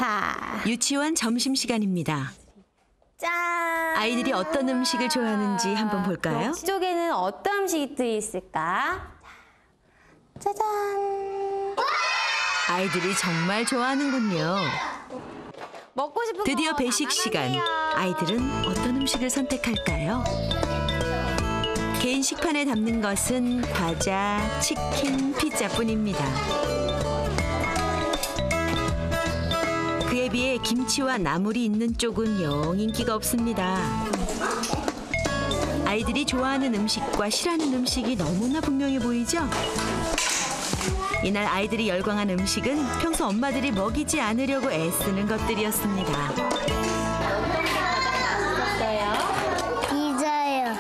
자, 유치원 점심시간입니다. 짠! 아이들이 어떤 음식을 좋아하는지 한번 볼까요? 이쪽에는 어떤 음식이 들어있을까? 짜잔! 아이들이 정말 좋아하는군요. 먹고 싶은 드디어 거 배식 다 시간. 나갔네요. 아이들은 어떤 음식을 선택할까요? 개인 식판에 담는 것은 과자, 치킨, 피자뿐입니다. 그에 비해 김치와 나물이 있는 쪽은 영 인기가 없습니다. 아이들이 좋아하는 음식과 싫어하는 음식이 너무나 분명해 보이죠? 이날 아이들이 열광한 음식은 평소 엄마들이 먹이지 않으려고 애쓰는 것들이었습니다. 피자요.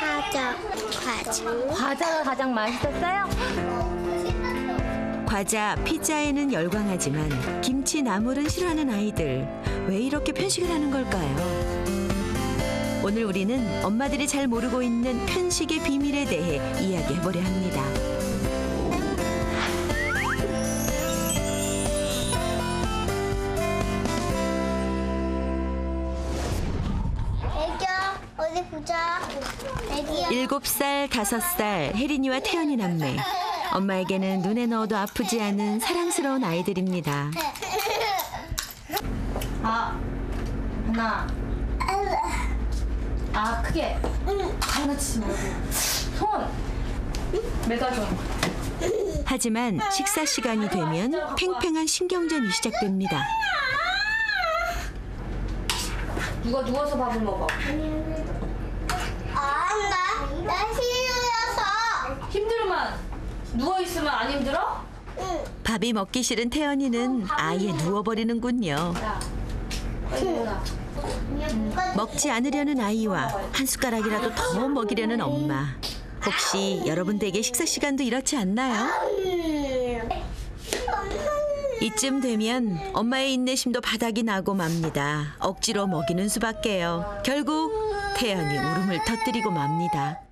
과자. 과자가 가장 맛있었어요? 과자, 피자에는 열광하지만 김치, 나물은 싫어하는 아이들. 왜 이렇게 편식을 하는 걸까요? 오늘 우리는 엄마들이 잘 모르고 있는 편식의 비밀에 대해 이야기해보려 합니다. 애기야, 어디 보자. 애기야. 7살, 5살 혜린이와 태연이 남매. 엄마에게는 눈에 넣어도 아프지 않은 사랑스러운 아이들입니다. 하나. 크게. 장난치지 말고. 손. 매달려. 하지만 식사 시간이 되면 팽팽한 신경전이 시작됩니다. 누가 누워서 밥을 먹어? 나 싫어서. 힘들만. 누워있으면 안 힘들어? 밥이 먹기 싫은 태연이는 아예 누워버리는군요. 먹지 않으려는 아이와 한 숟가락이라도 더 먹이려는 엄마. 혹시 여러분 댁의 식사 시간도 이렇지 않나요? 이쯤 되면 엄마의 인내심도 바닥이 나고 맙니다. 억지로 먹이는 수밖에요. 결국 태연이 울음을 터뜨리고 맙니다.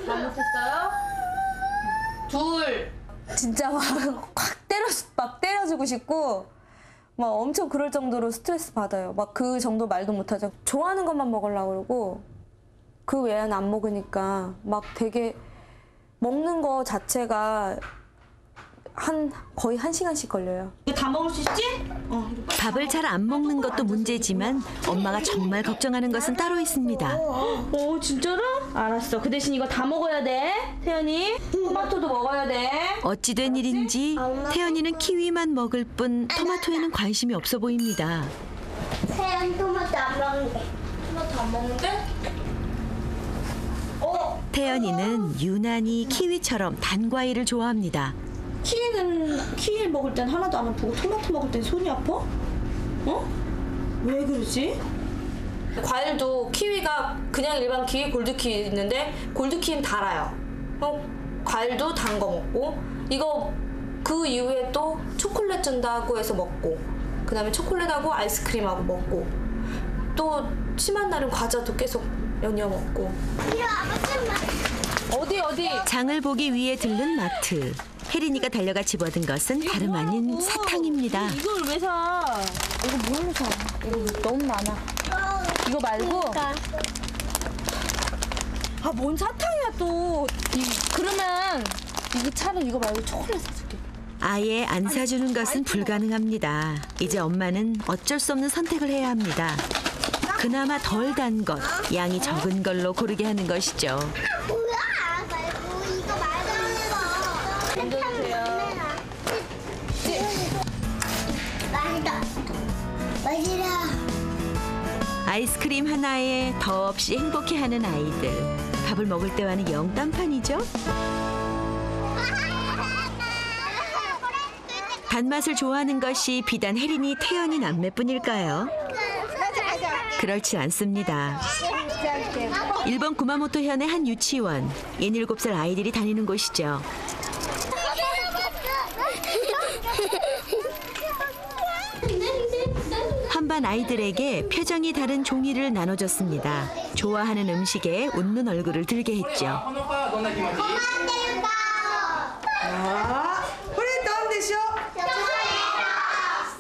잘못했어요? 둘. 진짜 막 때려주고 싶고 막 엄청 그럴 정도로 스트레스 받아요. 막 그 정도 말도 못하죠. 좋아하는 것만 먹으려고 그러고 그 외에는 안 먹으니까 막 되게 먹는 거 자체가 거의 1시간씩 걸려요. 이거 다 먹을 수 있지? 밥을 잘 안 먹는 것도 문제지만 엄마가 정말 걱정하는 것은 따로 있습니다. 진짜로? 알았어. 그 대신 이거 다 먹어야 돼, 태연이. 토마토도 먹어야 돼. 어찌된 일인지 태연이는 키위만 먹을 뿐 토마토에는 관심이 없어 보입니다. 태연 토마토 안 먹는데. 토마토 안 먹는데? 태연이는 유난히 키위처럼 단 과일을 좋아합니다. 키위 먹을 땐 하나도 안 아프고 토마토 먹을 땐 손이 아파? 왜 그러지? 과일도 키위가 그냥 일반 키위, 골드키위 있는데 골드키위는 달아요. 과일도 단 거 먹고 이거 그 이후에 또 초콜릿 준다고 해서 먹고 그다음에 초콜릿하고 아이스크림하고 먹고 또 심한 날은 과자도 계속 연이어 먹고. 어디? 장을 보기 위해 들른 마트. 혜린이가 달려가 집어든 것은 다름 아닌 사탕입니다. 이걸 왜 사? 이거 뭘로 사? 이거 너무 많아. 이거 말고 뭔 사탕이야 또. 그러면 이거 차라리 이거 말고 초콜릿 사줄게. 아예 안 사주는 것은 불가능합니다. 이제 엄마는 어쩔 수 없는 선택을 해야 합니다. 그나마 덜 단 것, 양이 적은 걸로 고르게 하는 것이죠. 뭐야? 말고 이거 말하는 거. 얹어주세요. 맛있다. 아이스크림 하나에 더없이 행복해하는 아이들. 밥을 먹을 때와는 영 딴판이죠? 단맛을 좋아하는 것이 비단 혜린이, 태연이 남매뿐일까요? 그렇지 않습니다. 일본 구마모토 현의 한 유치원. 67살 아이들이 다니는 곳이죠. 한반 아이들에게 표정이 다른 종이를 나눠줬습니다. 좋아하는 음식에 웃는 얼굴을 들게 했죠. これどうでしょう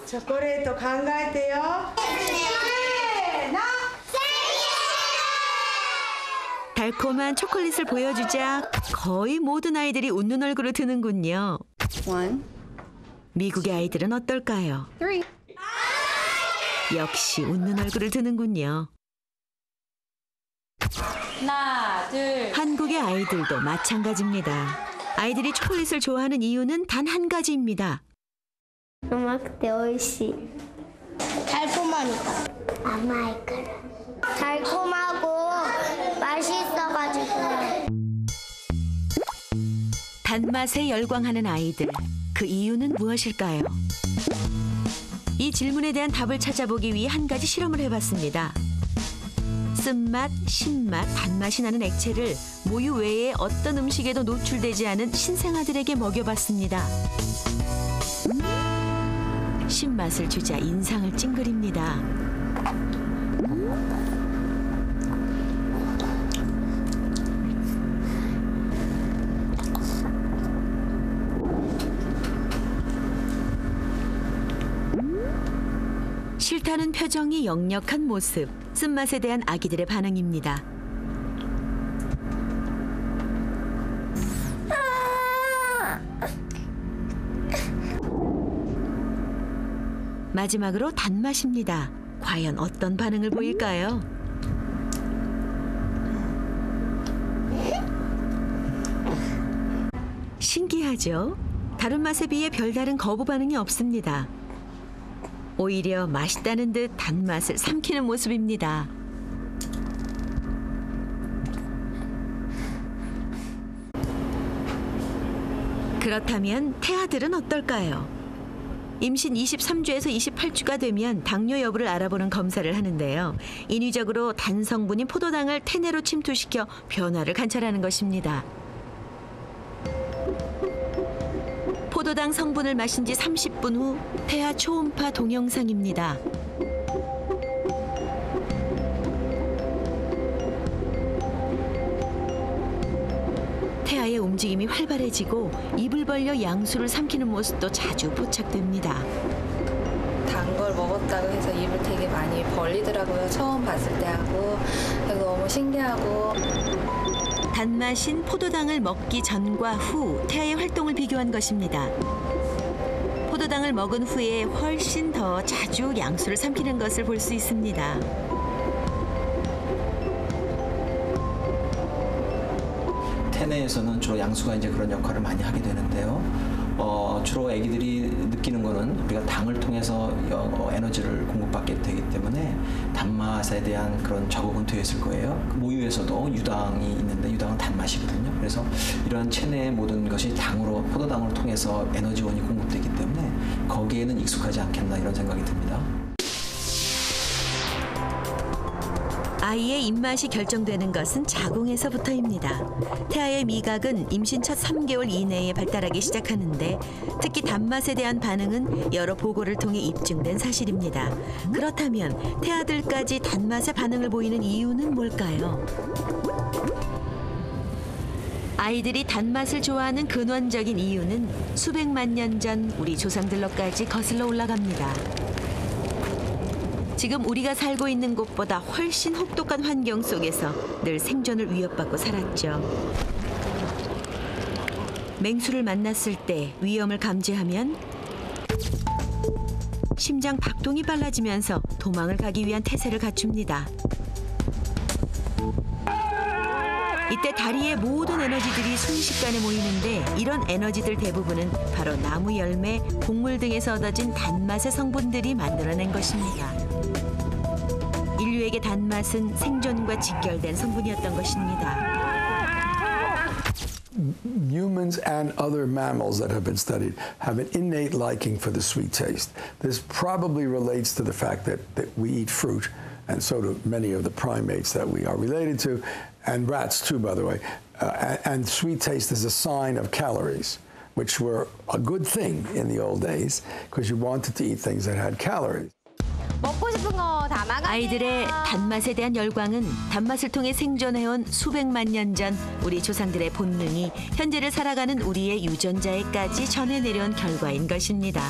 초콜릿 간과할게요. 달콤한 초콜릿을 보여주자 거의 모든 아이들이 웃는 얼굴을 드는군요. 미국의 아이들은 어떨까요? 역시 웃는 얼굴을 드는군요. 하나, 둘. 한국의 아이들도 마찬가지입니다. 아이들이 초콜릿을 좋아하는 이유는 단 한 가지입니다. 甘くて美味しい 달콤하니까甘いから 달콤하고 맛있어가지고 단맛에 열광하는 아이들. 그 이유는 무엇일까요? 이 질문에 대한 답을 찾아보기 위해 한 가지 실험을 해봤습니다. 쓴맛, 신맛, 단맛이 나는 액체를 모유 외에 어떤 음식에도 노출되지 않은 신생아들에게 먹여봤습니다. 신맛을 주자 인상을 찡그립니다. 싫다는 표정이 역력한 모습, 쓴맛에 대한 아기들의 반응입니다. 마지막으로 단맛입니다. 과연 어떤 반응을 보일까요? 신기하죠? 다른 맛에 비해 별다른 거부 반응이 없습니다. 오히려 맛있다는 듯 단맛을 삼키는 모습입니다. 그렇다면 태아들은 어떨까요? 임신 23주에서 28주가 되면 당뇨 여부를 알아보는 검사를 하는데요. 인위적으로 단성분인 포도당을 태내로 침투시켜 변화를 관찰하는 것입니다. 포도당 성분을 마신 지 30분 후 태아 초음파 동영상입니다. 태아의 움직임이 활발해지고 입을 벌려 양수를 삼키는 모습도 자주 포착됩니다. 단 걸 먹었다고 해서 입을 되게 많이 벌리더라고요. 처음 봤을 때 하고. 그래서 너무 신기하고. 단맛인 포도당을 먹기 전과 후 태아의 활동을 비교한 것입니다. 포도당을 먹은 후에 훨씬 더 자주 양수를 삼키는 것을 볼 수 있습니다. 태내에서는 주로 양수가 이제 그런 역할을 많이 하게 되는데요. 주로 아기들이 느끼는 거는 우리가 당을 통해서 에너지를 공급받게 되기 때문에 단맛에 대한 그런 적응은 되어 있을 거예요. 모유에서도 유당이 있는데 유당은 단맛이거든요. 그래서 이런 체내의 모든 것이 당으로 포도당을 통해서 에너지원이 공급되기 때문에 거기에는 익숙하지 않겠나 이런 생각이 듭니다. 아이의 입맛이 결정되는 것은 자궁에서부터입니다. 태아의 미각은 임신 첫 3개월 이내에 발달하기 시작하는데 특히 단맛에 대한 반응은 여러 보고를 통해 입증된 사실입니다. 그렇다면 태아들까지 단맛에 반응을 보이는 이유는 뭘까요? 아이들이 단맛을 좋아하는 근원적인 이유는 수백만 년 전 우리 조상들로까지 거슬러 올라갑니다. 지금 우리가 살고 있는 곳보다 훨씬 혹독한 환경 속에서 늘 생존을 위협받고 살았죠. 맹수를 만났을 때 위험을 감지하면 심장 박동이 빨라지면서 도망을 가기 위한 태세를 갖춥니다. 이때 다리의 모든 에너지들이 순식간에 모이는데 이런 에너지들 대부분은 바로 나무 열매, 곡물 등에서 얻어진 단맛의 성분들이 만들어낸 것입니다. 인류에게 단맛은 생존과 직결된 성분이었던 것입니다. Humans and other mammals that have been studied have an innate liking for the sweet taste. This probably relates to the fact that we eat fruit, and so do many of the primates that we are related to, and rats too, by the way. And sweet taste is a sign of calories, which were a good thing in the old days because you wanted to eat things that had calories. 먹고 싶은 거 다 막아. 아이들의 단맛에 대한 열광은 단맛을 통해 생존해온 수백만 년 전 우리 조상들의 본능이 현재를 살아가는 우리의 유전자에까지 전해 내려온 결과인 것입니다.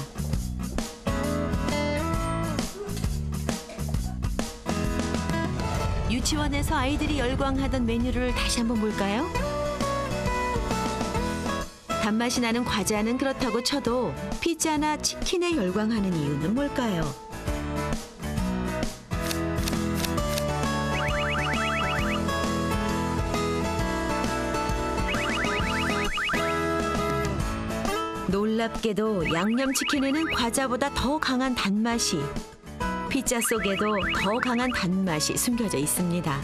유치원에서 아이들이 열광하던 메뉴를 다시 한번 볼까요? 단맛이 나는 과자는 그렇다고 쳐도 피자나 치킨에 열광하는 이유는 뭘까요? 놀랍게도 양념치킨에는 과자보다 더 강한 단맛이, 피자 속에도 더 강한 단맛이 숨겨져 있습니다.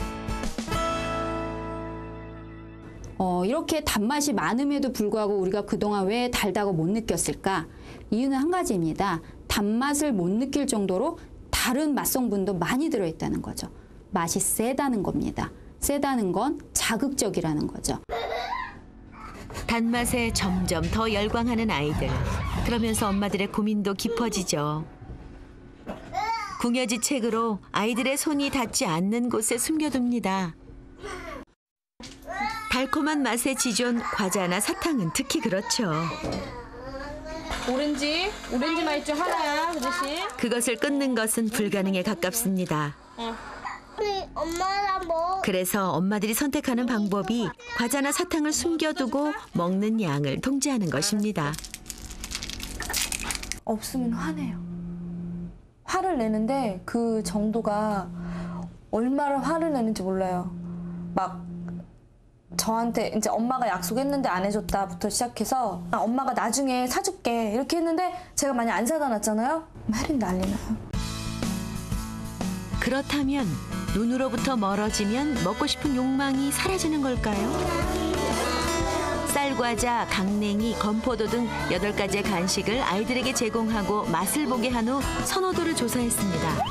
이렇게 단맛이 많음에도 불구하고 우리가 그동안 왜 달다고 못 느꼈을까? 이유는 한 가지입니다. 단맛을 못 느낄 정도로 다른 맛성분도 많이 들어있다는 거죠. 맛이 세다는 겁니다. 세다는 건 자극적이라는 거죠. 단맛에 점점 더 열광하는 아이들. 그러면서 엄마들의 고민도 깊어지죠. 궁여지 책으로 아이들의 손이 닿지 않는 곳에 숨겨둡니다. 달콤한 맛에 지존 과자나 사탕은 특히 그렇죠. 오렌지 맛있죠? 하나야, 그 대신. 그것을 끊는 것은 불가능에 가깝습니다. 엄마랑 뭐? 그래서 엄마들이 선택하는 방법이 과자나 사탕을 숨겨두고 먹는 양을 통제하는 것입니다. 없으면 화내요. 화를 내는데 그 정도가 얼마나 화를 내는지 몰라요. 막 저한테 이제 엄마가 약속했는데 안 해줬다부터 시작해서 엄마가 나중에 사줄게 이렇게 했는데 제가 만약 안 사다 놨잖아요? 말이 난리 나요. 그렇다면 눈으로부터 멀어지면 먹고 싶은 욕망이 사라지는 걸까요? 쌀과자, 강냉이, 건포도 등 8가지의 간식을 아이들에게 제공하고 맛을 보게 한 후 선호도를 조사했습니다.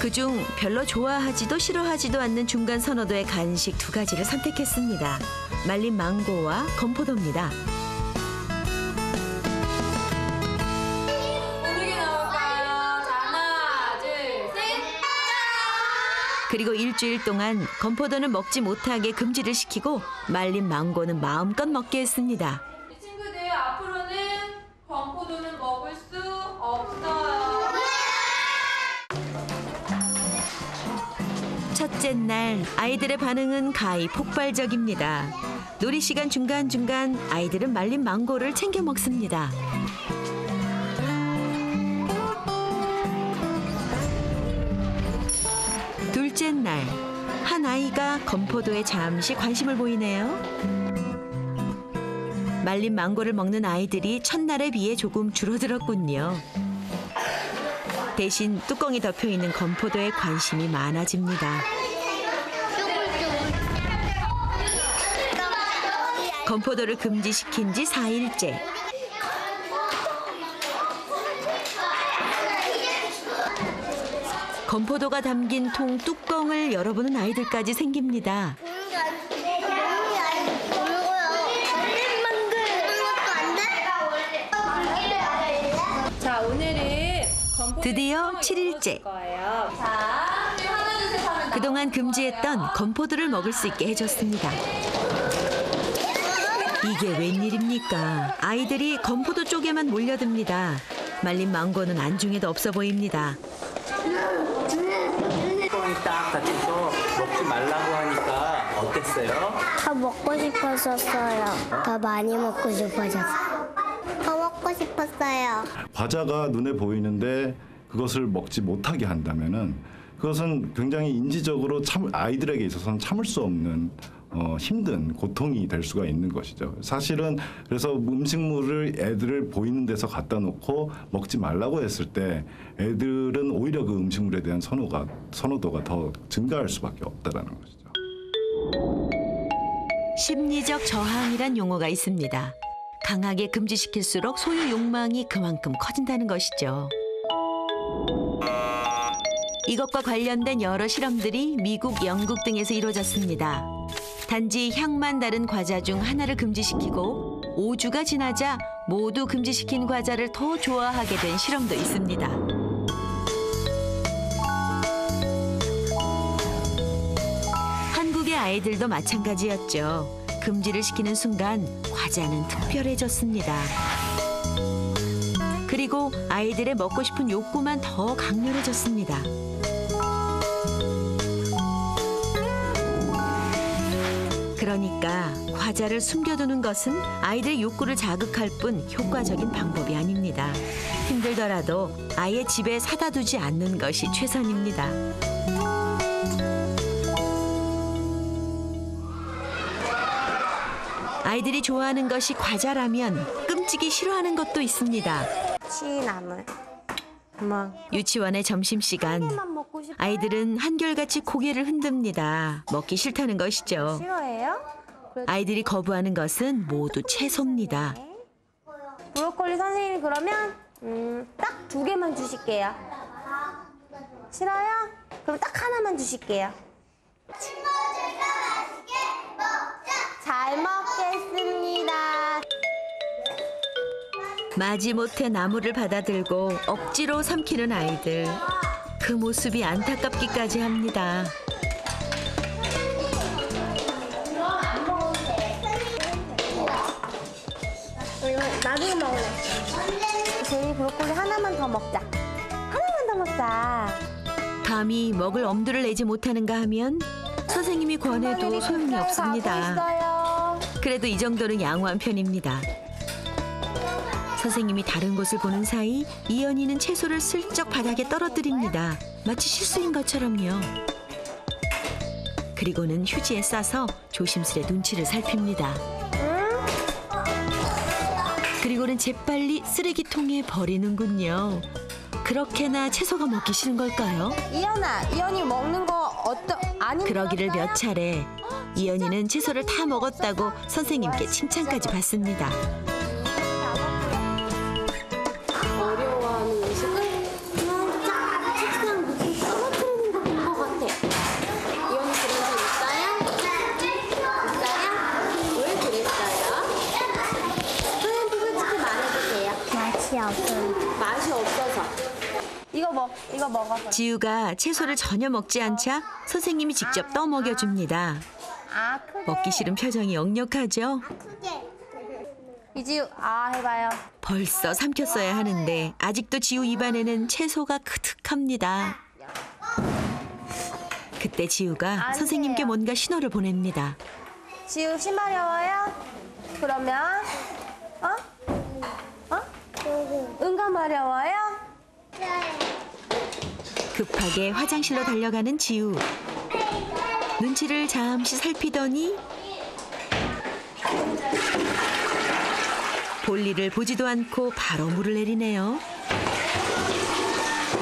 그중 별로 좋아하지도 싫어하지도 않는 중간 선호도의 간식 2가지를 선택했습니다. 말린 망고와 건포도입니다. 어떻게 나올까요? 자, 하나, 둘, 셋. 그리고 일주일 동안 건포도는 먹지 못하게 금지를 시키고 말린 망고는 마음껏 먹게 했습니다. 친구들, 앞으로는 건포도는 먹을 수 없어요. 첫째 날 아이들의 반응은 가히 폭발적입니다. 놀이 시간 중간중간 아이들은 말린 망고를 챙겨 먹습니다. 둘째 날, 한 아이가 건포도에 잠시 관심을 보이네요. 말린 망고를 먹는 아이들이 첫날에 비해 조금 줄어들었군요. 대신 뚜껑이 덮여있는 건포도에 관심이 많아집니다. 건포도를 금지시킨 지 4일째. 건포도가 담긴 통 뚜껑을 열어보는 아이들까지 생깁니다. 자, 오늘은 드디어 7일째. 자, 하나, 둘, 셋 하면 그동안 금지했던 건포도를 먹을 수 있게 해줬습니다. 이게 웬일입니까? 아이들이 건포도 쪽에만 몰려듭니다. 말린 망고는 안중에도 없어 보입니다. 뚜껑이 딱 닫혀서 먹지 말라고 하니까 어땠어요? 더 먹고 싶었었어요. 더 많이 먹고 싶어졌어요. 더 먹고 싶었어요. 과자가 눈에 보이는데 그것을 먹지 못하게 한다면은 그것은 굉장히 인지적으로 아이들에게 있어서는 참을 수 없는 힘든 고통이 될 수가 있는 것이죠. 사실은 그래서 음식물을 애들을 보이는 데서 갖다 놓고 먹지 말라고 했을 때 애들은 오히려 그 음식물에 대한 선호도가 더 증가할 수밖에 없다라는 것이죠. 심리적 저항이란 용어가 있습니다. 강하게 금지시킬수록 소유 욕망이 그만큼 커진다는 것이죠. 이것과 관련된 여러 실험들이 미국, 영국 등에서 이루어졌습니다. 단지 향만 다른 과자 중 하나를 금지시키고 5주가 지나자 모두 금지시킨 과자를 더 좋아하게 된 실험도 있습니다. 한국의 아이들도 마찬가지였죠. 금지를 시키는 순간 과자는 특별해졌습니다. 그리고 그리고 아이들의 먹고 싶은 욕구만 더 강렬해졌습니다. 그러니까 과자를 숨겨두는 것은 아이들의 욕구를 자극할 뿐 효과적인 방법이 아닙니다. 힘들더라도 아예 집에 사다 두지 않는 것이 최선입니다. 아이들이 좋아하는 것이 과자라면 끔찍이 싫어하는 것도 있습니다. 취나물. 유치원의 점심시간. 아이들은 한결같이 고개를 흔듭니다. 먹기 싫다는 것이죠. 싫어해요? 아이들이 거부하는 것은 모두 채소입니다. 브로콜리 선생님이 그러면 딱 2개만 주실게요. 싫어요? 그럼 딱 하나만 주실게요. 잘 먹겠습니다. 마지못해 나물을 받아들고 억지로 삼키는 아이들. 그 모습이 안타깝기까지 합니다. 이거 나중에 먹을래. 제이 브로콜리 하나만 더 먹자. 하나만 더 먹자. 감히 먹을 엄두를 내지 못하는가 하면 선생님이 권해도 소용이 없습니다. 그래도 이 정도는 양호한 편입니다. 선생님이 다른 곳을 보는 사이 이연이는 채소를 슬쩍 바닥에 떨어뜨립니다. 마치 실수인 것처럼요. 그리고는 휴지에 싸서 조심스레 눈치를 살핍니다. 그리고는 재빨리 쓰레기통에 버리는군요. 그렇게나 채소가 먹기 싫은 걸까요? 이연이 먹는 거 아니? 그러기를 몇 차례. 이연이는 채소를 다 먹었다고 선생님께 칭찬까지 받습니다. 어려워하는 음식은 그냥 책상 밑에 떨어뜨리는 거 본 것 같아. 이연이 그런 적 있어요? 왜 그랬어요? 선생님도 솔직히 말해주세요. 맛이 없어요. 맛이 없어서. 이거 먹어봐. 지우가 채소를 전혀 먹지 않자 선생님이 직접 떠먹여줍니다. 크게. 먹기 싫은 표정이 역력하죠. 크게. 이지우, 해봐요. 벌써 삼켰어야 하는데 아직도 지우 입안에는 채소가 크득합니다. 그때 지우가 안 선생님께 돼요. 뭔가 신호를 보냅니다. 지우 신마려워요? 그러면 응가 마려워요? 급하게 화장실로 달려가는 지우. 눈치를 잠시 살피더니 볼일을 보지도 않고 바로 물을 내리네요.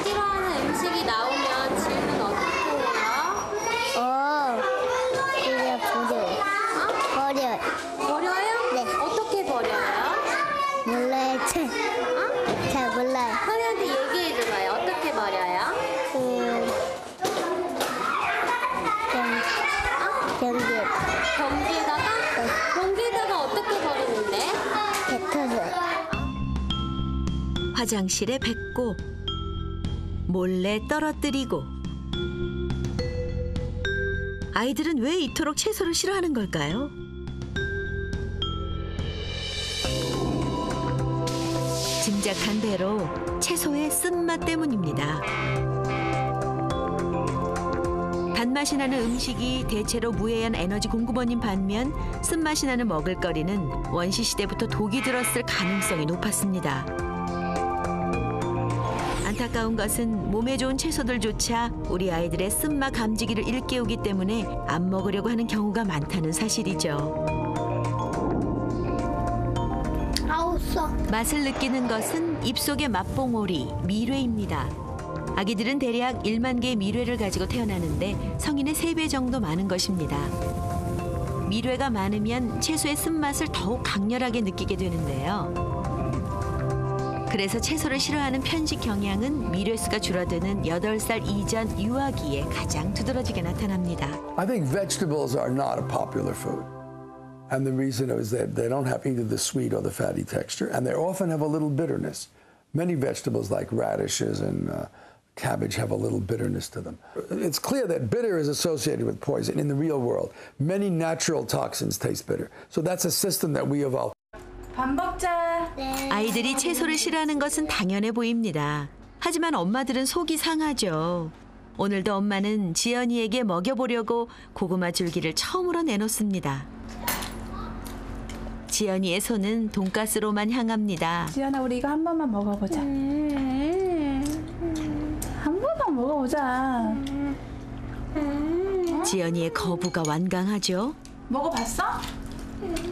싫어하는 음식이 나오면 지우는 어떻게 해요? 그냥 버려요. 버려요. 버려요? 네. 어떻게 버려요? 몰라요. 잘 몰라요. 선생님한테 얘기해줘봐요. 어떻게 버려요? 변기에 변기에다가 어떻게 버리는데? 뱉어서요. 화장실에 뱉고 몰래 떨어뜨리고. 아이들은 왜 이토록 채소를 싫어하는 걸까요? 짐작한 대로 채소의 쓴맛 때문입니다. 단맛이 나는 음식이 대체로 무해한 에너지 공급원인 반면 쓴맛이 나는 먹을거리는 원시시대부터 독이 들었을 가능성이 높았습니다. 안타까운 것은 몸에 좋은 채소들조차 우리 아이들의 쓴맛 감지기를 일깨우기 때문에 안 먹으려고 하는 경우가 많다는 사실이죠. 맛을 느끼는 것은 입속의 맛봉오리, 미뢰입니다. 아기들은 대략 1만 개의 미뢰를 가지고 태어나는데 성인의 3배 정도 많은 것입니다. 미뢰가 많으면 채소의 쓴맛을 더욱 강렬하게 느끼게 되는데요. 그래서 채소를 싫어하는 편식 경향은 미뢰수가 줄어드는 8살 이전 유아기에 가장 두드러지게 나타납니다. I think vegetables are not a popular food. And the reason is that they don't have either the sweet or the fatty texture, and they often have a little bitterness. Many vegetables like radishes and cabbage have a little bitterness to them. It's clear that bitter is associated with poison in the real world. Many natural toxins taste bitter. So that's a system that we evolved. 밥 먹자. 아이들이 채소를 싫어하는 것은 당연해 보입니다. 하지만 엄마들은 속이 상하죠. 오늘도 엄마는 지연이에게 먹여보려고 고구마 줄기를 처음으로 내놓습니다. 지연이의 손은 돈가스로만 향합니다. 지연아, 우리 이거 한 번만 먹어보자. 한 번만 먹어보자. 지연이의 거부가 완강하죠. 먹어봤어?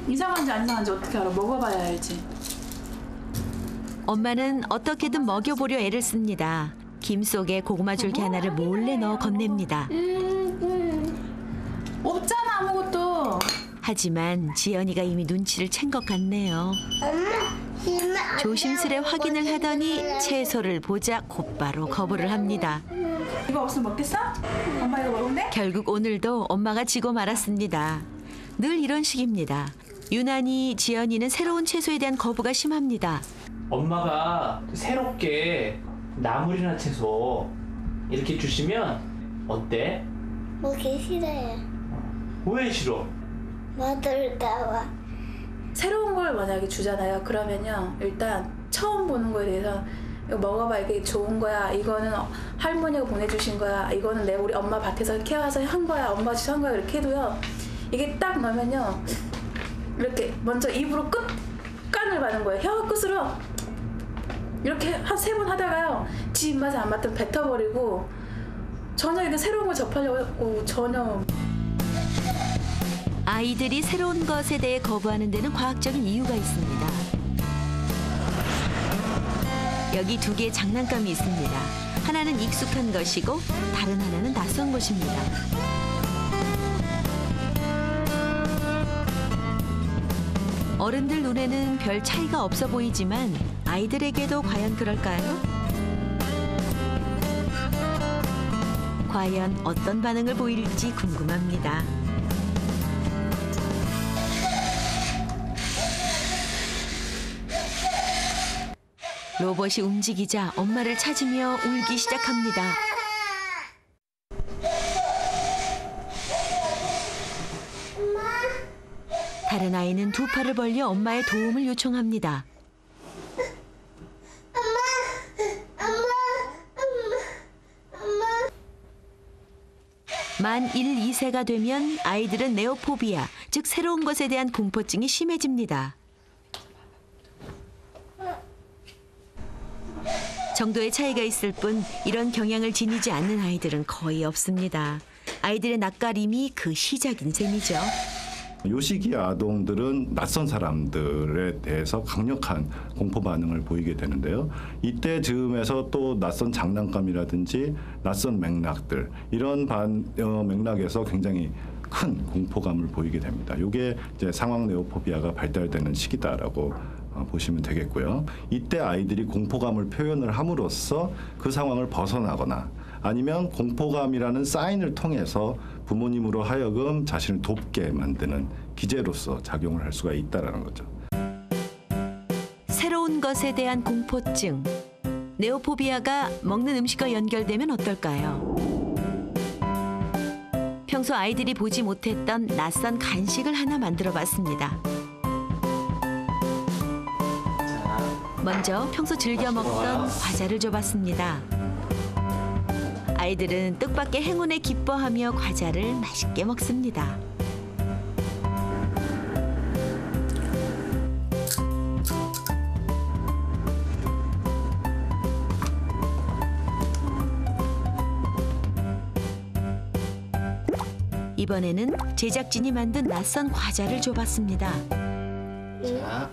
이상한지 안 이상한지 어떻게 알아? 먹어봐야 알지. 엄마는 어떻게든 먹여보려 애를 씁니다. 김 속에 고구마 줄기 하나를 몰래 넣어 건넵니다. 없잖아, 아무것도. 하지만 지연이가 이미 눈치를 챈 것 같네요. 조심스레 확인을 하더니 채소를 보자 곧바로 거부를 합니다. 이거 없으면 먹겠어? 엄마 이거 먹을래? 결국 오늘도 엄마가 지고 말았습니다. 늘 이런 식입니다. 유난히 지연이는 새로운 채소에 대한 거부가 심합니다. 엄마가 새롭게 나물이나 채소 이렇게 주시면 어때? 먹기 싫어요. 왜 싫어? 맛없을까봐. 새로운 걸 만약에 주잖아요. 그러면요, 일단 처음 보는 거에 대해서 이거 먹어봐, 이게 좋은 거야, 이거는 할머니가 보내주신 거야, 이거는 우리 엄마 밭에서 캐와서 한 거야, 엄마 집에서 한 거야, 이렇게 해도요, 이게 딱 넣으면요, 이렇게 먼저 입으로 끝간을 받는 거예요. 혀 끝으로 이렇게 한 3번 하다가요, 지 입맛에 안 맞으면 뱉어버리고, 전혀 이제 새로운 걸 접하려고 전혀. 아이들이 새로운 것에 대해 거부하는 데는 과학적인 이유가 있습니다. 여기 2개의 장난감이 있습니다. 하나는 익숙한 것이고 다른 하나는 낯선 것입니다. 어른들 눈에는 별 차이가 없어 보이지만 아이들에게도 과연 그럴까요? 과연 어떤 반응을 보일지 궁금합니다. 로봇이 움직이자 엄마를 찾으며 울기 시작합니다. 다른 아이는 2 팔을 벌려 엄마의 도움을 요청합니다. 만 1, 2세가 되면 아이들은 네오포비아, 즉 새로운 것에 대한 공포증이 심해집니다. 정도의 차이가 있을 뿐 이런 경향을 지니지 않는 아이들은 거의 없습니다. 아이들의 낯가림이 그 시작인 셈이죠. 요 시기 아동들은 낯선 사람들에 대해서 강력한 공포 반응을 보이게 되는데요. 이때 즈음에서 또 낯선 장난감이라든지 낯선 맥락들, 이런 맥락에서 굉장히 큰 공포감을 보이게 됩니다. 이게 이제 상황 네오포비아가 발달되는 시기다라고 보시면 되겠고요. 이때 아이들이 공포감을 표현을 함으로써 그 상황을 벗어나거나 아니면 공포감이라는 사인을 통해서 부모님으로 하여금 자신을 돕게 만드는 기제로서 작용을 할 수가 있다는 거죠. 새로운 것에 대한 공포증. 네오포비아가 먹는 음식과 연결되면 어떨까요? 평소 아이들이 보지 못했던 낯선 간식을 하나 만들어 봤습니다. 먼저 평소 즐겨 먹던 과자를 줘봤습니다. 아이들은 뜻밖의 행운에 기뻐하며 과자를 맛있게 먹습니다. 이번에는 제작진이 만든 낯선 과자를 줘봤습니다. 자,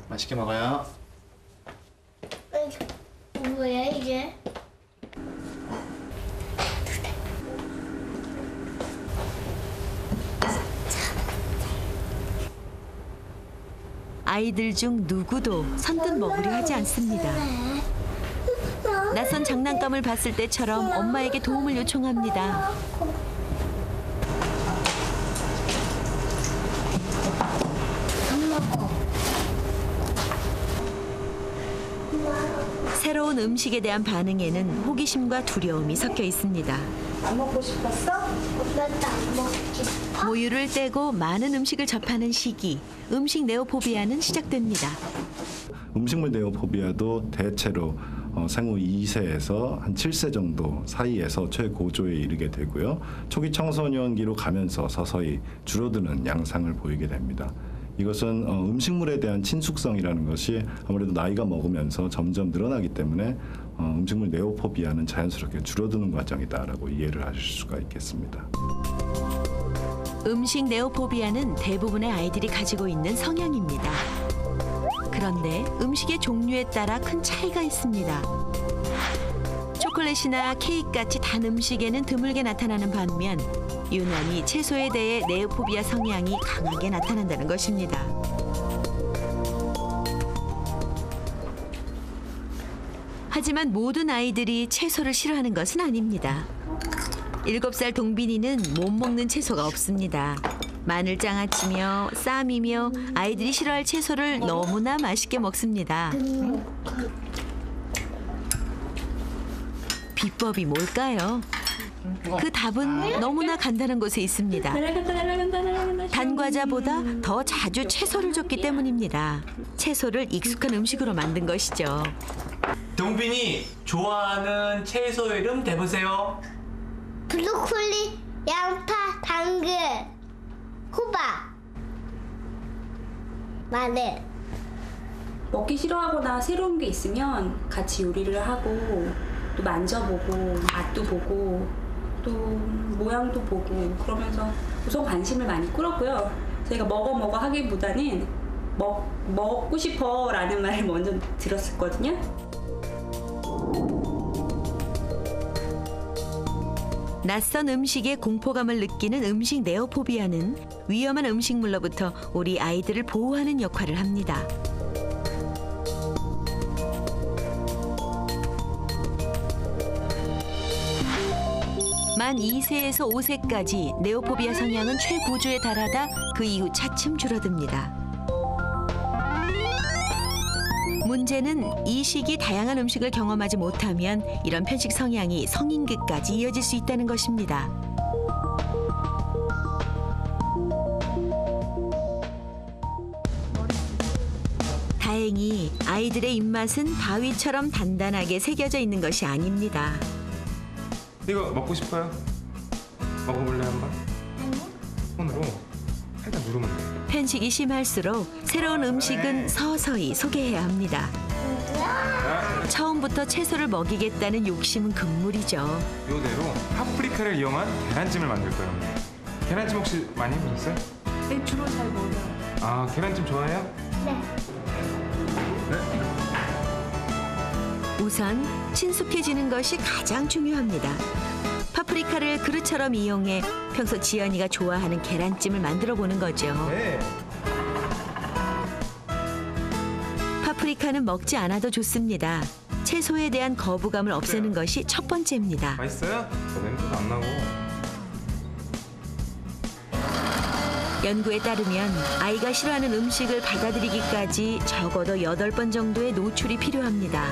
맛있게 먹어요. 뭐야 이게? 아이들 중 누구도 선뜻 먹으려 하지 않습니다. 낯선 장난감을 봤을 때처럼 엄마에게 도움을 요청합니다. 새로운 음식에 대한 반응에는 호기심과 두려움이 섞여 있습니다. 안 먹고 싶었어? 엄마도 안 먹지. 모유를 떼고 많은 음식을 접하는 시기, 음식 네오포비아는 시작됩니다. 음식물 네오포비아도 대체로 생후 2세에서 한 7세 정도 사이에서 최고조에 이르게 되고요. 초기 청소년기로 가면서 서서히 줄어드는 양상을 보이게 됩니다. 이것은 음식물에 대한 친숙성이라는 것이 아무래도 나이가 먹으면서 점점 늘어나기 때문에 음식물 네오포비아는 자연스럽게 줄어드는 과정이다라고 이해를 하실 수가 있겠습니다. 음식 네오포비아는 대부분의 아이들이 가지고 있는 성향입니다. 그런데 음식의 종류에 따라 큰 차이가 있습니다. 초콜릿이나 케이크같이 단 음식에는 드물게 나타나는 반면 유난히 채소에 대해 네오포비아 성향이 강하게 나타난다는 것입니다. 하지만 모든 아이들이 채소를 싫어하는 것은 아닙니다. 7살 동빈이는 못 먹는 채소가 없습니다. 마늘장아찌며 쌈이며 아이들이 싫어할 채소를 너무나 맛있게 먹습니다. 비법이 뭘까요? 그 답은 너무나 간단한 곳에 있습니다. 단과자보다 더 자주 채소를 줬기 때문입니다. 채소를 익숙한 음식으로 만든 것이죠. 동빈이 좋아하는 채소 이름 대보세요. 브로콜리, 양파, 당근, 호박, 마늘. 먹기 싫어하거나 새로운 게 있으면 같이 요리를 하고 또 만져보고 맛도 보고 또 모양도 보고 그러면서 우선 관심을 많이 끌었고요. 저희가 먹어 하기보다는 먹고 싶어 라는 말을 먼저 들었었거든요. 낯선 음식에 공포감을 느끼는 음식 네오포비아는 위험한 음식물로부터 우리 아이들을 보호하는 역할을 합니다. 만 2세에서 5세까지 네오포비아 성향은 최고조에 달하다 그 이후 차츰 줄어듭니다. 문제는 이 시기 다양한 음식을 경험하지 못하면 이런 편식 성향이 성인기까지 이어질 수 있다는 것입니다. 다행히 아이들의 입맛은 바위처럼 단단하게 새겨져 있는 것이 아닙니다. 이거 먹고 싶어요? 먹어볼래 한번? 손으로 살짝 누르면 돼. 편식이 심할수록 새로운 음식은 서서히 소개해야 합니다. 처음부터 채소를 먹이겠다는 욕심은 금물이죠. 이대로 파프리카를 이용한 계란찜을 만들 거예요. 계란찜 혹시 많이 해보셨어요? 네, 주로 잘 먹어요. 아, 계란찜 좋아해요? 네. 우선 친숙해지는 것이 가장 중요합니다. 파프리카를 그릇처럼 이용해 평소 지연이가 좋아하는 계란찜을 만들어 보는 거죠. 네. 파프리카는 먹지 않아도 좋습니다. 채소에 대한 거부감을 없애는 것이 첫 번째입니다. 맛있어요? 냄새도 안 나고. 연구에 따르면 아이가 싫어하는 음식을 받아들이기까지 적어도 8번 정도의 노출이 필요합니다.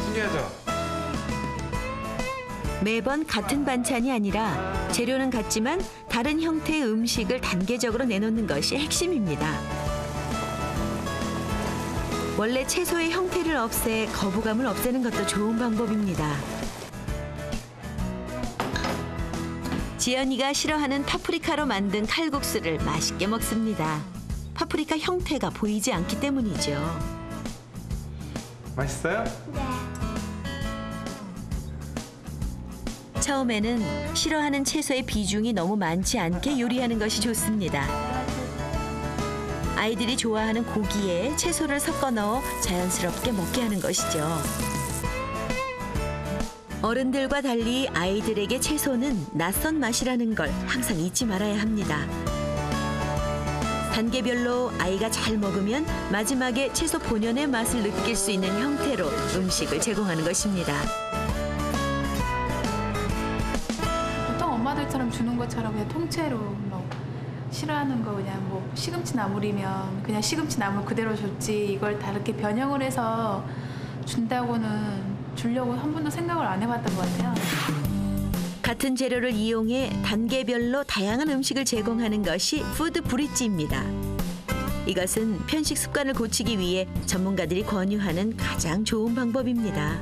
신기하죠? 매번 같은 반찬이 아니라 재료는 같지만 다른 형태의 음식을 단계적으로 내놓는 것이 핵심입니다. 원래 채소의 형태를 없애 거부감을 없애는 것도 좋은 방법입니다. 지연이가 싫어하는 파프리카로 만든 칼국수를 맛있게 먹습니다. 파프리카 형태가 보이지 않기 때문이죠. 맛있어요? 네. 처음에는 싫어하는 채소의 비중이 너무 많지 않게 요리하는 것이 좋습니다. 아이들이 좋아하는 고기에 채소를 섞어 넣어 자연스럽게 먹게 하는 것이죠. 어른들과 달리 아이들에게 채소는 낯선 맛이라는 걸 항상 잊지 말아야 합니다. 단계별로 아이가 잘 먹으면 마지막에 채소 본연의 맛을 느낄 수 있는 형태로 음식을 제공하는 것입니다. 보통 엄마들처럼 주는 것처럼 그냥 통째로 뭐 싫어하는 거 그냥 뭐 시금치 나물이면 그냥 시금치 나물 그대로 줬지 이걸 다르게 변형을 해서 준다고는 주려고 한 번도 생각을 안 해봤던 것 같아요. 같은 재료를 이용해 단계별로 다양한 음식을 제공하는 것이 푸드 브릿지입니다. 이것은 편식 습관을 고치기 위해 전문가들이 권유하는 가장 좋은 방법입니다.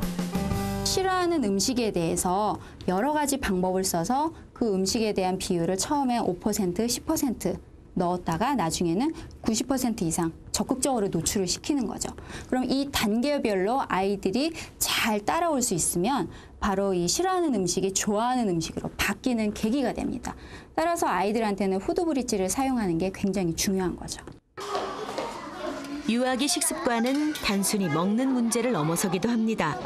싫어하는 음식에 대해서 여러 가지 방법을 써서 그 음식에 대한 비율을 처음에 5%, 10% 넣었다가 나중에는 90% 이상 적극적으로 노출을 시키는 거죠. 그럼 이 단계별로 아이들이 잘 따라올 수 있으면 바로 이 싫어하는 음식이 좋아하는 음식으로 바뀌는 계기가 됩니다. 따라서 아이들한테는 푸드 브릿지를 사용하는 게 굉장히 중요한 거죠. 유아기 식습관은 단순히 먹는 문제를 넘어서기도 합니다.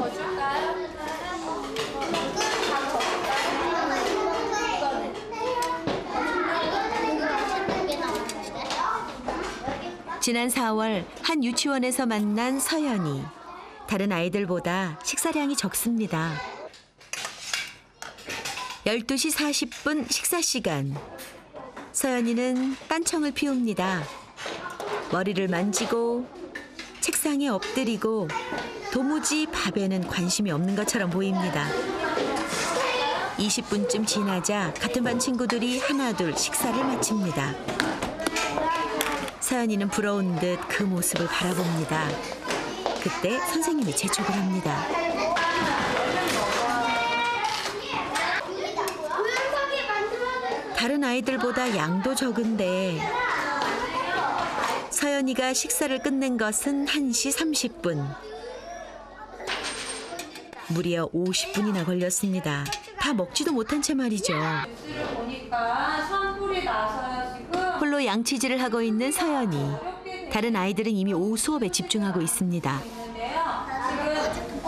지난 4월 한 유치원에서 만난 서연이. 다른 아이들보다 식사량이 적습니다. 12시 40분 식사 시간. 서연이는 딴청을 피웁니다. 머리를 만지고 책상에 엎드리고 도무지 밥에는 관심이 없는 것처럼 보입니다. 20분쯤 지나자 같은 반 친구들이 하나둘 식사를 마칩니다. 서연이는 부러운 듯 그 모습을 바라봅니다. 그때 선생님이 재촉을 합니다. 다른 아이들보다 양도 적은데 서연이가 식사를 끝낸 것은 1시 30분. 무려 50분이나 걸렸습니다. 다 먹지도 못한 채 말이죠. 보니까 산불이 나서요 지금. 홀로 양치질을 하고 있는 서연이. 다른 아이들은 이미 오후 수업에 집중하고 있습니다. 지금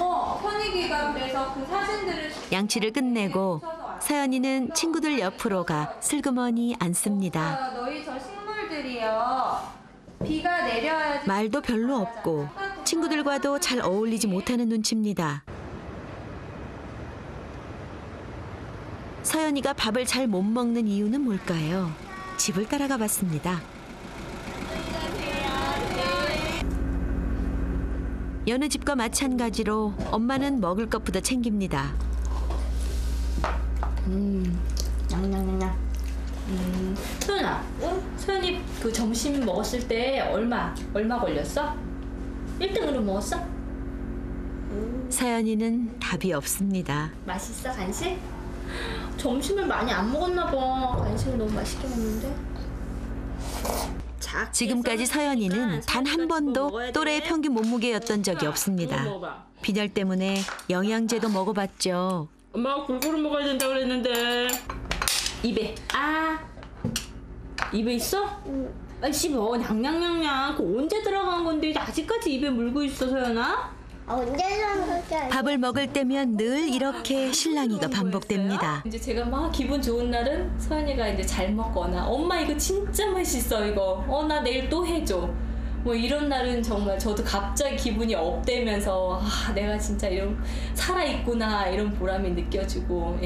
선익이가 그래서 그 사진들을 양치를 끝내고 서연이는 친구들 옆으로 가 슬그머니 앉습니다. 너희 저 식물들이요. 비가 내려야지. 말도 별로 없고 친구들과도 잘 어울리지 못하는 눈치입니다. 서연이가 밥을 잘 못 먹는 이유는 뭘까요? 집을 따라가 봤습니다. 여느 집과 마찬가지로 엄마는 먹을 것부터 챙깁니다. 냥냥냥냥. 소연아, 소연이 그 점심 먹었을 때 얼마 걸렸어? 1등으로 먹었어? 서연이는 답이 없습니다. 맛있어 간식? 점심을 많이 안 먹었나 봐. 간식을 너무 맛있게 먹는데. 지금까지 서연이는 단 한 번도 또래의 평균 몸무게였던 적이 없습니다. 빈혈 때문에 영양제도 먹어봤죠. 엄마가 골고루 먹어야 된다 그랬는데. 입에. 입에 있어? 응. 빨리 씹어. 냥냥냥냥. 그거 언제 들어간 건데 아직까지 입에 물고 있어 서연아? 언제 들어간 밥을 먹을 때면 늘 이렇게 실랑이가 반복됩니다. 이제 제가 막 기분 좋은 날은 서연이가 이제 잘 먹거나 엄마 이거 진짜 맛있어 이거. 나 내일 또 해줘. 뭐 이런 날은 정말 저도 갑자기 기분이 업되면서 내가 진짜 이런 살아있구나 이런 보람이 느껴지고.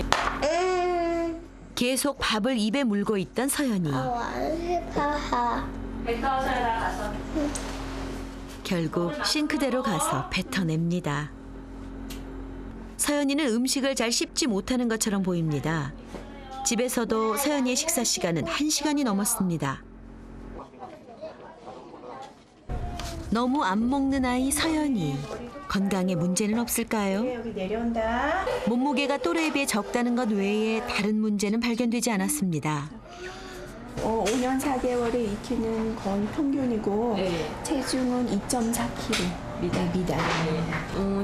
계속 밥을 입에 물고 있던 서연이. 결국 싱크대로 가서 뱉어냅니다. 서연이는 음식을 잘 씹지 못하는 것처럼 보입니다. 집에서도 서연이의 식사 시간은 1시간이 넘었습니다. 너무 안 먹는 아이 서연이. 건강에 문제는 없을까요? 여기 내려온다. 몸무게가 또래에 비해 적다는 것 외에 다른 문제는 발견되지 않았습니다. 5년 4개월에 EQ는 거의 평균이고 체중은 2.4kg. 미달.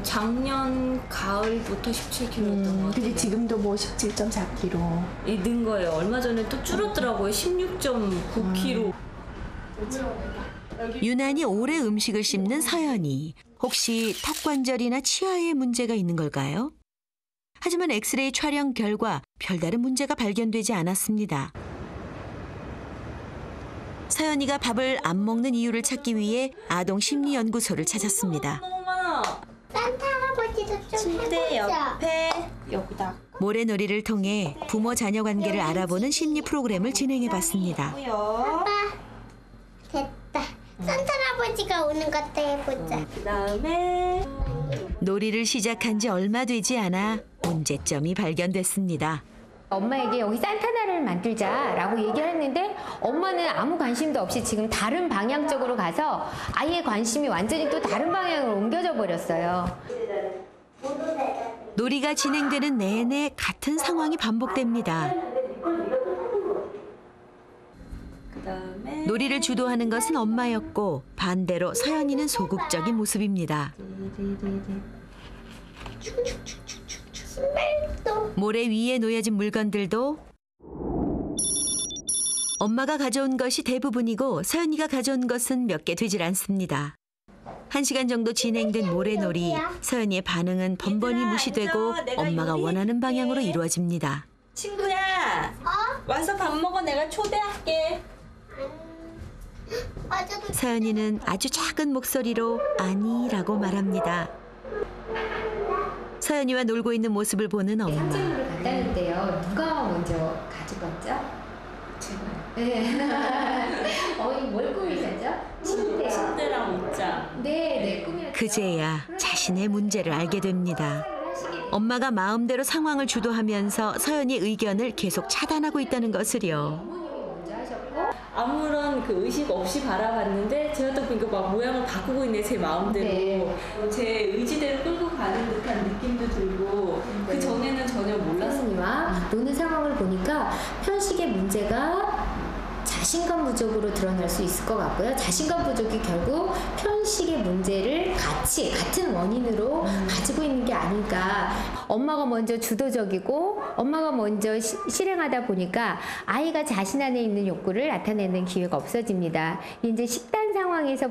작년 가을부터 17kg였던 것 같아요. 근데 지금도 뭐 17.4kg. 는 거예요. 얼마 전에 또 줄었더라고요. 16.9kg. 유난히 오래 음식을 씹는 서연이. 혹시 턱관절이나 치아에 문제가 있는 걸까요? 하지만 엑스레이 촬영 결과 별다른 문제가 발견되지 않았습니다. 서연이가 밥을 안 먹는 이유를 찾기 위해 아동심리연구소를 찾았습니다. 산타 할아버지도 좀 침대 해보자. 옆에 여기다. 모래놀이를 통해 부모 자녀 관계를 알아보는 심리 프로그램을 진행해봤습니다. 아빠 됐다. 산타 할아버지가 오는 것도 해보자. 그다음에 놀이를 시작한 지 얼마 되지 않아 문제점이 발견됐습니다. 엄마에게 여기 산타나를 만들자라고 얘기를 했는데 엄마는 아무 관심도 없이 지금 다른 방향 쪽으로 가서 아이의 관심이 완전히 또 다른 방향으로 옮겨져 버렸어요. 놀이가 진행되는 내내 같은 상황이 반복됩니다. 놀이를 주도하는 것은 엄마였고 반대로 서연이는 소극적인 모습입니다. 모래 위에 놓여진 물건들도 엄마가 가져온 것이 대부분이고 서연이가 가져온 것은 몇 개 되질 않습니다. 1시간 정도 진행된 모래놀이, 서연이의 반응은 번번이 무시되고 엄마가 원하는 방향으로 이루어집니다. 친구야, 와서 밥 먹어. 내가 초대할게. 서연이는 아주 작은 목소리로 아니라고 말합니다. 서연이와 놀고 있는 모습을 보는 엄마. 산책을 갔다는데요. 누가 먼저 가져갔죠? 네. 뭘 꾸미셨죠? 침대랑 옷장. 네, 꾸몄죠. 그제야 자신의 문제를 알게 됩니다. 엄마가 마음대로 상황을 주도하면서 서연이의 의견을 계속 차단하고 있다는 것을요. 아무런 그 의식 없이 바라봤는데 제가 또 그러니까 막 모양을 바꾸고 있네 제 마음대로. 네. 제 의지대로 끌고 가는 듯한 느낌도 들고 그 전에는 전혀 몰랐어요. 선생님과 노는 상황을 보니까 편식의 문제가 자신감 부족으로 드러날 수 있을 것 같고요. 자신감 부족이 결국 편식의 문제를 같은 원인으로 가지고 있는 게 아닐까. 엄마가 먼저 주도적이고 엄마가 먼저 실행하다 보니까 아이가 자신 안에 있는 욕구를 나타내는 기회가 없어집니다. 이제 식사 상황에서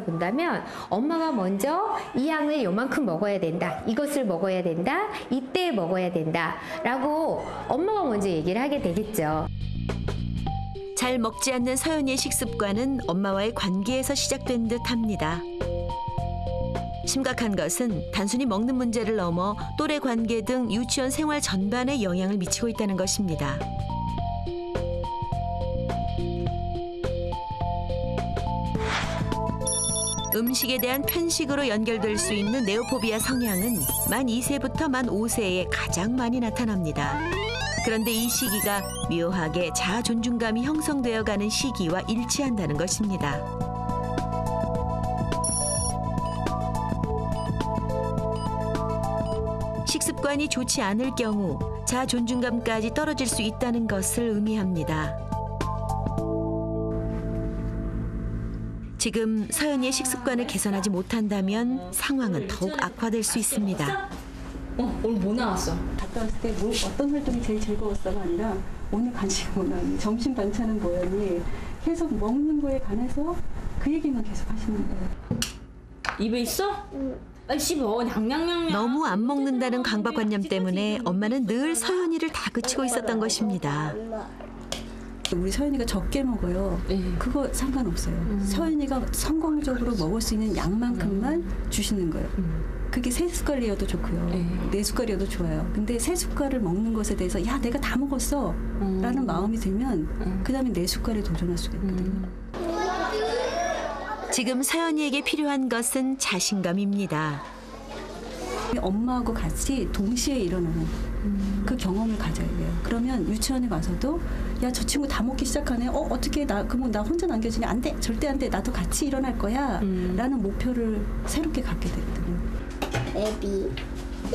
본다면 엄마가 먼저 이 양을 요만큼 먹어야 된다. 이것을 먹어야 된다. 이때 먹어야 된다. 라고 엄마가 먼저 얘기를 하게 되겠죠. 잘 먹지 않는 서연이의 식습관은 엄마와의 관계에서 시작된 듯합니다. 심각한 것은 단순히 먹는 문제를 넘어 또래 관계 등 유치원 생활 전반에 영향을 미치고 있다는 것입니다. 음식에 대한 편식으로 연결될 수 있는 네오포비아 성향은 만 2세부터 만 5세에 가장 많이 나타납니다. 그런데 이 시기가 묘하게 자아 존중감이 형성되어 가는 시기와 일치한다는 것입니다. 식습관이 좋지 않을 경우 자아 존중감까지 떨어질 수 있다는 것을 의미합니다. 지금 서연이의 식습관을 개선하지 못한다면 상황은 더욱 악화될 수 있습니다. 오늘 뭐 나왔어? 갔다 왔을 때 어떤 활동이 제일 즐거웠어가 아니라 오늘 간식 뭐 나왔니? 점심 반찬은 뭐였니? 계속 먹는 거에 관해서 그 얘기만 계속 하시는 거예요. 입에 있어? 빨리 씹어. 냥냥냥냥. 너무 안 먹는다는 강박관념 때문에 엄마는 늘 서연이를 다그치고 있었던 것입니다. 우리 서연이가 적게 먹어요. 그거 상관없어요. 서연이가 성공적으로 먹을 수 있는 양만큼만 주시는 거예요. 그게 3숟갈이어도 좋고요. 4숟갈이어도 좋아요. 근데 3숟갈을 먹는 것에 대해서 야 내가 다 먹었어 라는 마음이 들면 그 다음에 4숟갈에 도전할 수가 있거든요. 지금 서연이에게 필요한 것은 자신감입니다. 엄마하고 같이 동시에 일어나는 그 경험을 가져야 돼요. 그러면 유치원에 가서도 야 저 친구 다 먹기 시작하네. 어떻게 그러면 나 혼자 남겨지냐. 안 돼. 절대 안 돼. 나도 같이 일어날 거야. 라는 목표를 새롭게 갖게 되거든요.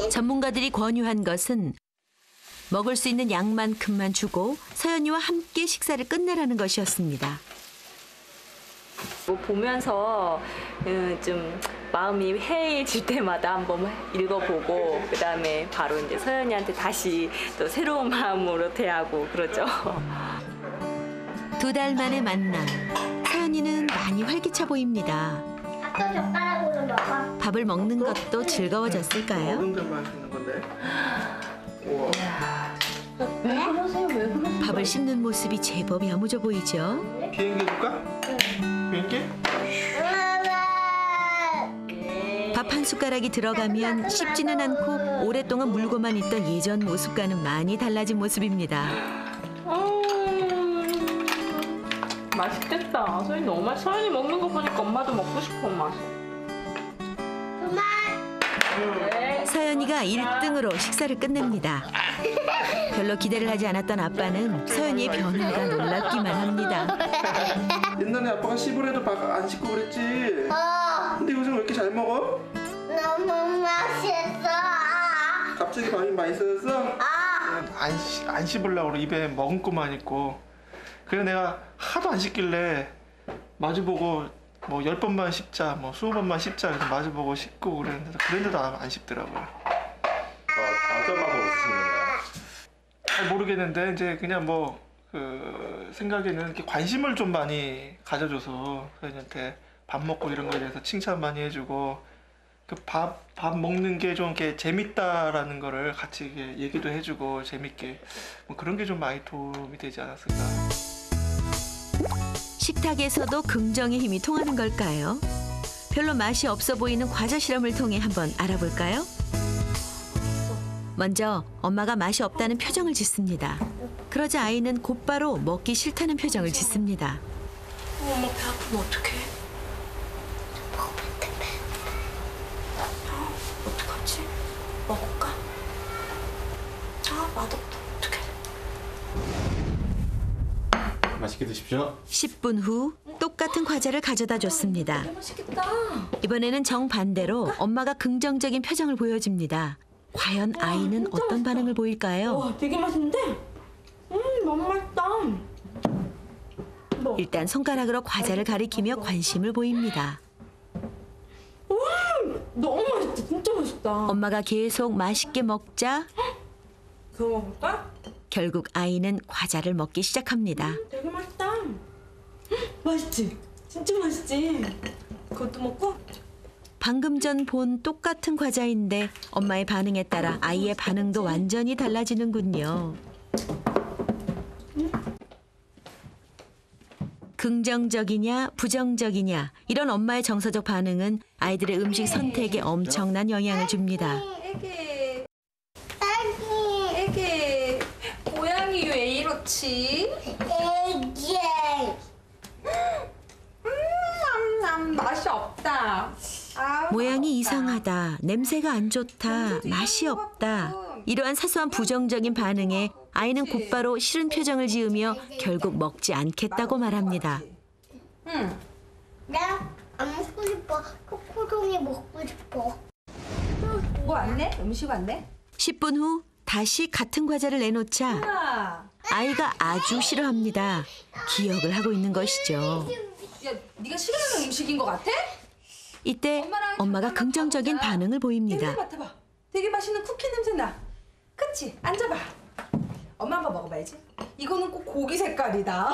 전문가들이 권유한 것은 먹을 수 있는 양만큼만 주고 서연이와 함께 식사를 끝내라는 것이었습니다. 뭐 보면서 좀 마음이 해해질 때마다 한번 읽어보고 그다음에 바로 이제 서연이한테 다시 또 새로운 마음으로 대하고 그러죠. 2달 만에 만남. 서연이는 많이 활기차 보입니다. 아까 젓가락으로 먹어. 밥을 먹는 것도 즐거워졌을까요? 왜 그러세요? 왜 그러세요? 밥을 씹는 모습이 제법 야무져 보이죠? 비행기 해줄까? 비행기? 밥 한 숟가락이 들어가면 씹지는 않고 오랫동안 물고만 있던 예전 모습과는 많이 달라진 모습입니다. 맛있겠다. 서연이 너무 맛있어. 서연이 먹는 거 보니까 엄마도 먹고 싶어. 맛. 서연이가 1등으로 식사를 끝냅니다. 별로 기대를 하지 않았던 아빠는 서연이의 변화가 놀랍기만 합니다. 옛날에 아빠가 씹으려 해도 안 씹고 그랬지. 근데 요즘 왜 이렇게 잘 먹어? 너무 맛있어. 갑자기 밥이 맛있어졌어? 안 씹으려고 그래. 입에 머금고만 있고. 그래서 내가 하도 안 씹길래 마주보고 뭐 10번만 씹자, 뭐 20번만 씹자 그래서 마주보고 씹고 그랬는데도 안 씹더라고요. 어떤 방법을 쓰시는 건가요? 잘 모르겠는데 이제 그냥 뭐 생각에는 이렇게 관심을 좀 많이 가져줘서 서연이한테 밥 먹고 이런 거에 대해서 칭찬 많이 해주고 밥 먹는 게 좀 이렇게 재밌다라는 거를 같이 이렇게 얘기도 해주고 재밌게 뭐 그런 게 좀 많이 도움이 되지 않았을까. 식탁에서도 긍정의 힘이 통하는 걸까요? 별로 맛이 없어 보이는 과자 실험을 통해 한번 알아볼까요? 먼저 엄마가 맛이 없다는 표정을 짓습니다. 그러자 아이는 곧바로 먹기 싫다는 표정을 짓습니다. 엄마 배 아프면 어떡해? 어떡하지? 먹을까? 맛없다. 어떡해? 맛있게 드십시오. 10분 후 똑같은 과자를 가져다 줬습니다. 맛있겠다. 이번에는 정반대로 엄마가 긍정적인 표정을 보여줍니다. 과연 아이는 어떤 반응을 보일까요? 와, 되게 맛있는데? 너무 맛있다. 일단 손가락으로 과자를 가리키며 관심을 보입니다. 너무 맛있다. 진짜 맛있다. 엄마가 계속 맛있게 먹자 그거 먹을까? 결국 아이는 과자를 먹기 시작합니다. 되게 맛있다. 맛있지? 진짜 맛있지? 그것도 먹고? 방금 전 본 똑같은 과자인데 엄마의 반응에 따라 아이의 반응도 완전히 달라지는군요. 긍정적이냐 부정적이냐 이런 엄마의 정서적 반응은 아이들의 음식 선택에 엄청난 영향을 줍니다. 애기 고양이 왜 이렇지? 애기. 맛이 없다. 모양이 이상하다, 냄새가 안 좋다, 맛이 없다. 이러한 사소한 부정적인 반응에 아이는 곧바로 싫은 표정을 지으며 결국 먹지 않겠다고 말합니다. 나 안 먹고 싶어. 코코동이 먹고 싶어. 뭐 왔네? 음식 왔네? 10분 후 다시 같은 과자를 내놓자 아이가 아주 싫어합니다. 기억을 하고 있는 것이죠. 야, 네가 싫어하는 음식인 것 같아? 이때 엄마가 긍정적인 반응을 보입니다. 냄새 맡아봐. 되게 맛있는 쿠키 냄새 나. 그치? 앉아봐. 엄마 한번 먹어봐야지. 이거는 꼭 고기 색깔이다.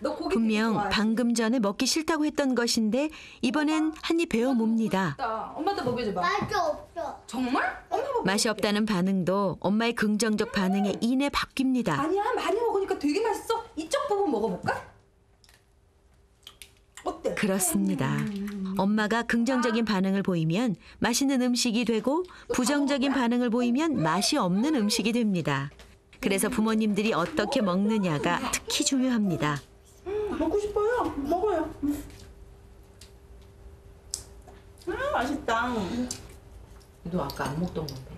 너 고기 분명 방금 전에 먹기 싫다고 했던 것인데 이번엔 한 입 베어 봅니다. 엄마도 먹여줘봐. 맛이 없어. 정말? 엄마 맛이 없다는 반응도 엄마의 긍정적 반응에 이내 바뀝니다. 아니야, 많이 먹으니까 되게 맛있어. 이쪽 부분 먹어볼까? 어때? 그렇습니다. 엄마가 긍정적인 반응을 보이면 맛있는 음식이 되고 부정적인 반응을 보이면 맛이 없는 음식이 됩니다. 그래서 부모님들이 어떻게 먹느냐가 특히 중요합니다. 먹고 싶어요. 먹어요. 맛있다. 너 아까 안 먹던 건데.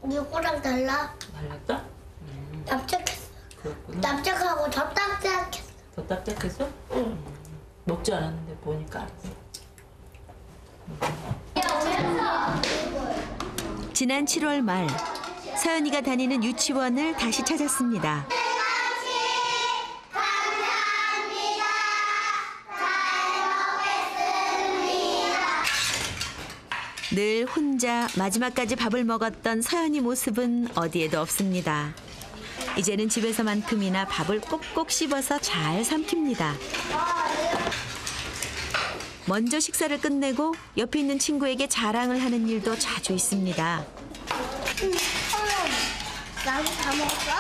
이거랑 달라. 달랐다? 납작했어. 그렇구나. 납작하고 더 딱딱했어. 더 딱딱했어? 응. 먹지 않았는데 보니까 알았어. 지난 7월 말 서연이가 다니는 유치원을 다시 찾았습니다. 늘 혼자 마지막까지 밥을 먹었던 서연이 모습은 어디에도 없습니다. 이제는 집에서만큼이나 밥을 꼭꼭 씹어서 잘 삼킵니다. 먼저 식사를 끝내고 옆에 있는 친구에게 자랑을 하는 일도 자주 있습니다. 나도 다 먹었어.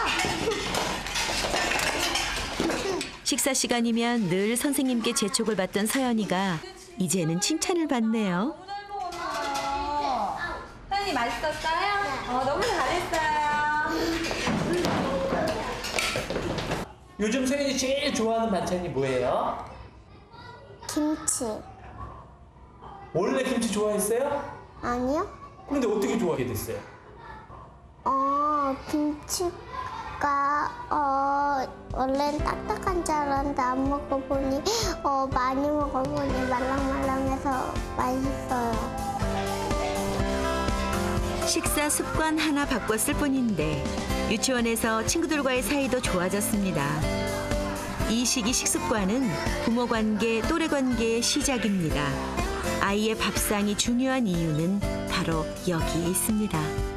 식사 시간이면 늘 선생님께 재촉을 받던 서연이가 이제는 칭찬을 받네요. 서연이 맛있었어요? 너무 잘했어요. 요즘 서연이 제일 좋아하는 반찬이 뭐예요? 김치. 원래 김치 좋아했어요? 아니요? 근데 어떻게 좋아하게 됐어요? 김치가 원래는 딱딱한 줄 알았는데 안 먹어보니 많이 먹어보니 말랑말랑해서 맛있어요. 식사 습관 하나 바꿨을 뿐인데 유치원에서 친구들과의 사이도 좋아졌습니다. 이 시기 식습관은 부모 관계, 또래 관계의 시작입니다. 아이의 밥상이 중요한 이유는 바로 여기에 있습니다.